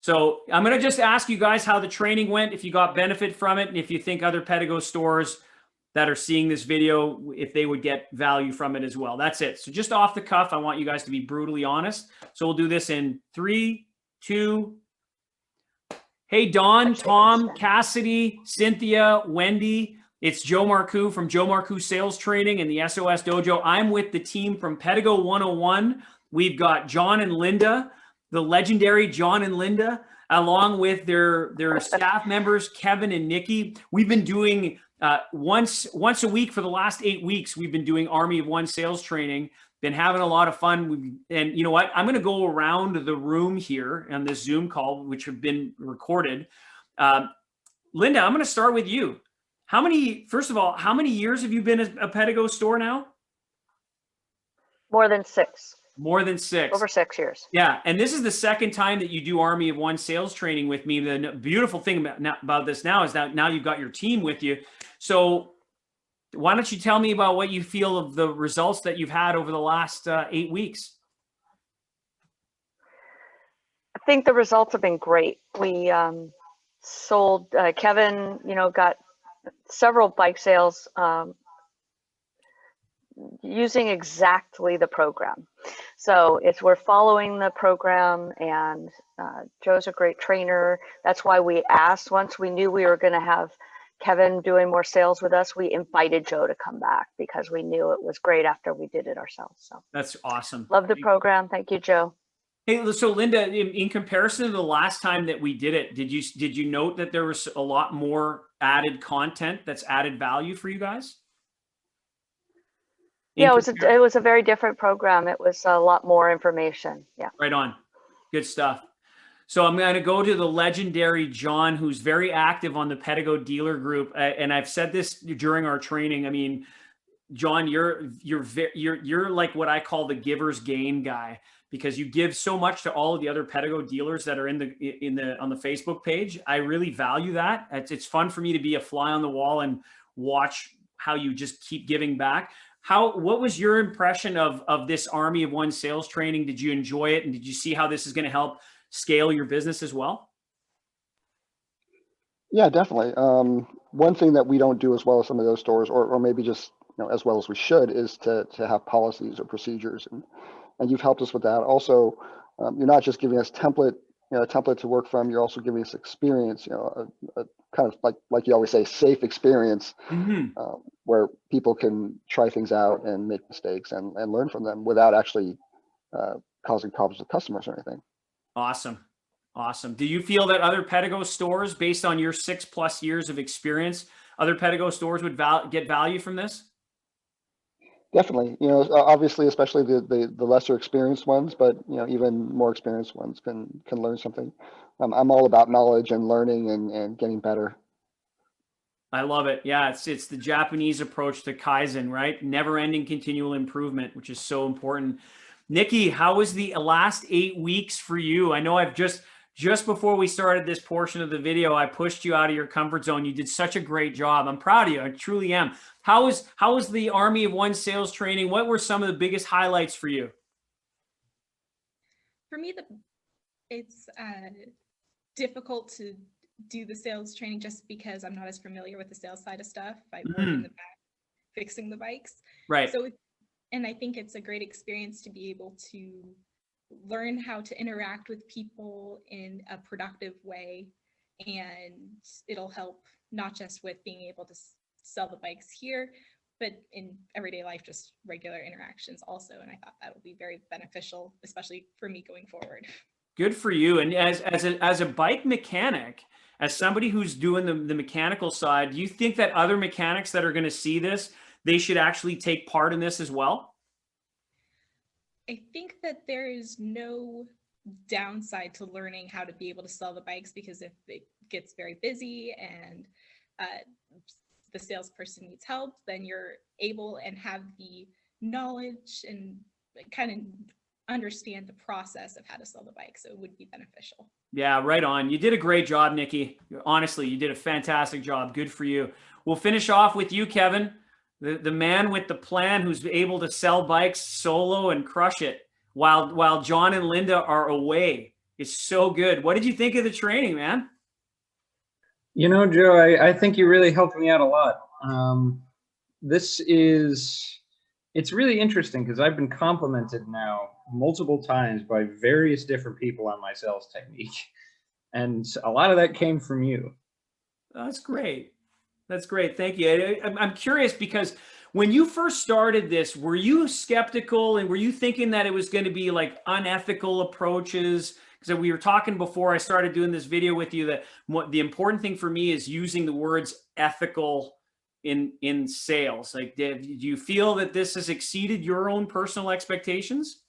So I'm going to just ask you guys how the training went, if you got benefit from it, and if you think other Pedego stores that are seeing this video, if they would get value from it as well. That's it. So just off the cuff, I want you guys to be brutally honest. So we'll do this in 3, 2. Hey, Don, Tom, Cassidy, Cynthia, Wendy. It's Joe Marcoux from Joe Marcoux Sales Training and the SOS Dojo. I'm with the team from Pedego 101. We've got John and Linda, the legendary John and Linda, along with their staff members, Kevin and Nikki. We've been doing once a week for the last 8 weeks. We've been doing Army of One sales training. Been having a lot of fun. And you know what? I'm going to go around the room here on this Zoom call, which have been recorded. Linda, I'm going to start with you. First of all, how many years have you been at a Pedego store now? More than 6. More than 6. Over 6 years. Yeah. And this is the second time that you do Army of One sales training with me. The beautiful thing about this now is that now you've got your team with you. So why don't you tell me about what you feel of the results that you've had over the last 8 weeks? I think the results have been great. We sold, Kevin, got several bike sales using exactly the program. So we're following the program, and Joe's a great trainer. That's why we asked, once we knew we were going to have Kevin doing more sales with us, we invited Joe to come back because we knew it was great after we did it ourselves. So that's awesome. Love the program. Thank you, Joe. Hey, so Linda, in comparison to the last time that we did it, did you note that there was a lot more added content that's added value for you guys? Yeah, it was a very different program. It was a lot more information. Yeah. Right on. Good stuff. So I'm going to go to the legendary John, who's very active on the Pedego dealer group. And I've said this during our training. I mean, John, you're like what I call the giver's gain guy, because you give so much to all of the other Pedego dealers that are on the Facebook page. I really value that. It's fun for me to be a fly on the wall and watch how you just keep giving back. What was your impression of this Army of One sales training? Did you enjoy it? And did you see how this is going to help scale your business as well? Yeah, definitely. One thing that we don't do as well as some of those stores, or maybe just as well as we should, is to have policies or procedures, and you've helped us with that. Also, you're not just giving us a template to work from. You're also giving us experience, a kind of like you always say, safe experience, where people can try things out and make mistakes and learn from them without actually causing problems with customers or anything. Awesome. Awesome. Do you feel that other Pedego stores, based on your 6+ years of experience, other Pedego stores would get value from this? Definitely. Obviously, especially the lesser experienced ones, but even more experienced ones can learn something. I'm all about knowledge and learning and getting better. I love it. Yeah, it's the Japanese approach to Kaizen, right? Never-ending continual improvement, which is so important. Nikki, how was the last 8 weeks for you? I know I've just before we started this portion of the video, I pushed you out of your comfort zone. You did such a great job. I'm proud of you. I truly am. How was the Army of One sales training? What were some of the biggest highlights for you? For me, it's difficult to do the sales training just because I'm not as familiar with the sales side of stuff. I work in the back fixing the bikes. Right. And I think it's a great experience to be able to learn how to interact with people in a productive way, and it'll help not just with being able to sell the bikes here, but in everyday life, just regular interactions also. And I thought that would be very beneficial, especially for me going forward. Good for you. And as a bike mechanic, as somebody who's doing the mechanical side, do you think that other mechanics that are going to see this, they should actually take part in this as well? I think that there is no downside to learning how to be able to sell the bikes, because if it gets very busy and the salesperson needs help, then you're able and have the knowledge and kind of understand the process of how to sell the bike. So it would be beneficial. Yeah, right on. You did a great job, Nikki. Honestly, you did a fantastic job. Good for you. We'll finish off with you, Kevin, the man with the plan, who's able to sell bikes solo and crush it while John and Linda are away. is so good. What did you think of the training, man? You know, Joe, I think you really helped me out a lot. It's really interesting because I've been complimented now multiple times by various different people on my sales technique. And a lot of that came from you. That's great. That's great. Thank you. I'm curious because when you first started this, were you skeptical and were you thinking that it was going to be like unethical approaches? Because we were talking before I started doing this video with you that the important thing for me is using the words ethical in sales. Like, do you feel that this has exceeded your own personal expectations?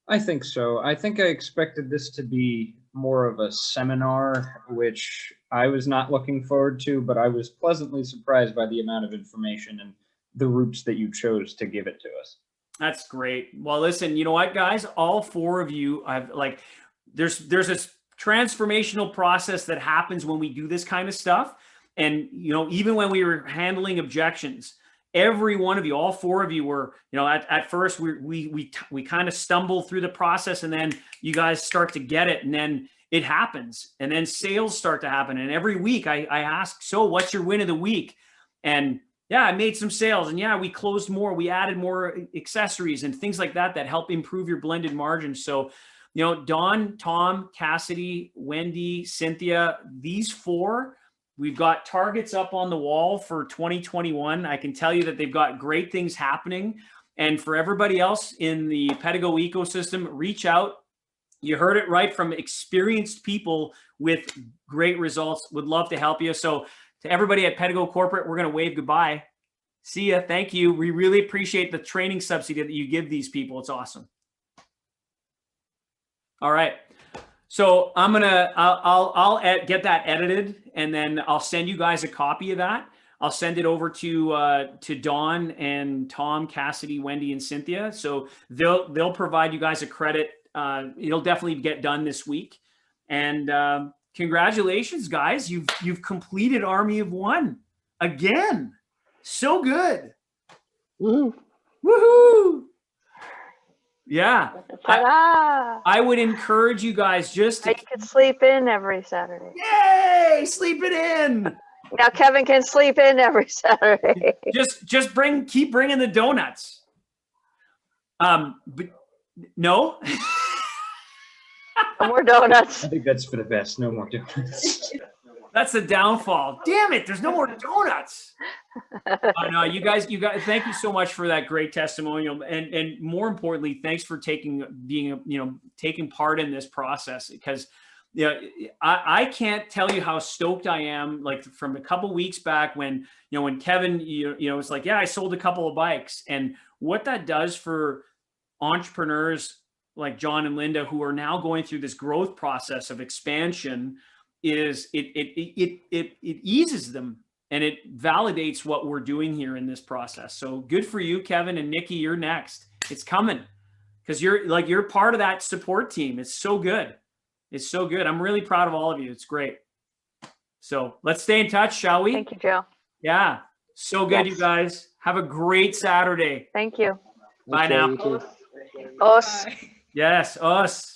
I think so. I think I expected this to be more of a seminar, which I was not looking forward to, but I was pleasantly surprised by the amount of information and the routes that you chose to give it to us. That's great. Well, listen, you know what, guys? All four of you, there's this transformational process that happens when we do this kind of stuff. And, you know, even when we were handling objections, every one of you, all four of you were, you know, at first we kind of stumbled through the process, and then you guys start to get it, and then it happens, and then sales start to happen. And every week I ask, so what's your win of the week? And yeah, I made some sales, and yeah, we closed more, we added more accessories and things like that help improve your blended margins. So, you know, Dawn, Tom, Cassidy, Wendy, Cynthia, these four, we've got targets up on the wall for 2021. I can tell you that they've got great things happening. And for everybody else in the Pedego ecosystem, reach out. You heard it right from experienced people with great results. Would love to help you. So to everybody at Pedego Corporate, we're going to wave goodbye. See ya. Thank you. We really appreciate the training subsidy that you give these people. It's awesome. All right. So I'll get that edited, and then I'll send you guys a copy of that. I'll send it over to Dawn and Tom, Cassidy, Wendy, and Cynthia. So they'll provide you guys a credit. It'll definitely get done this week. And congratulations, guys! You've completed Army of One again. So good. Woohoo! Woohoo! Yeah. Ta-da! I would encourage you guys just to You can sleep in every Saturday. yay, sleep it in. Now Kevin can sleep in every Saturday. Just keep bringing the donuts. But no. No more donuts. I think that's for the best. No more donuts. That's the downfall. Damn it, there's no more donuts. No, you guys, thank you so much for that great testimonial. And more importantly, thanks for taking part in this process, because I can't tell you how stoked I am, like from a couple weeks back when Kevin, it's like, yeah, I sold a couple of bikes, and what that does for entrepreneurs like John and Linda, who are now going through this growth process of expansion, is it eases them, and it validates what we're doing here in this process. So good for you, Kevin, and Nikki, you're next. It's coming, because you're part of that support team. It's so good. It's so good. I'm really proud of all of you. It's great. So let's stay in touch, shall we? Thank you, Joe. Yeah. So good, Yes. you guys. Have a great Saturday. Thank you. Bye Thanks, now. Joe, you too. Os. Bye. Yes, us.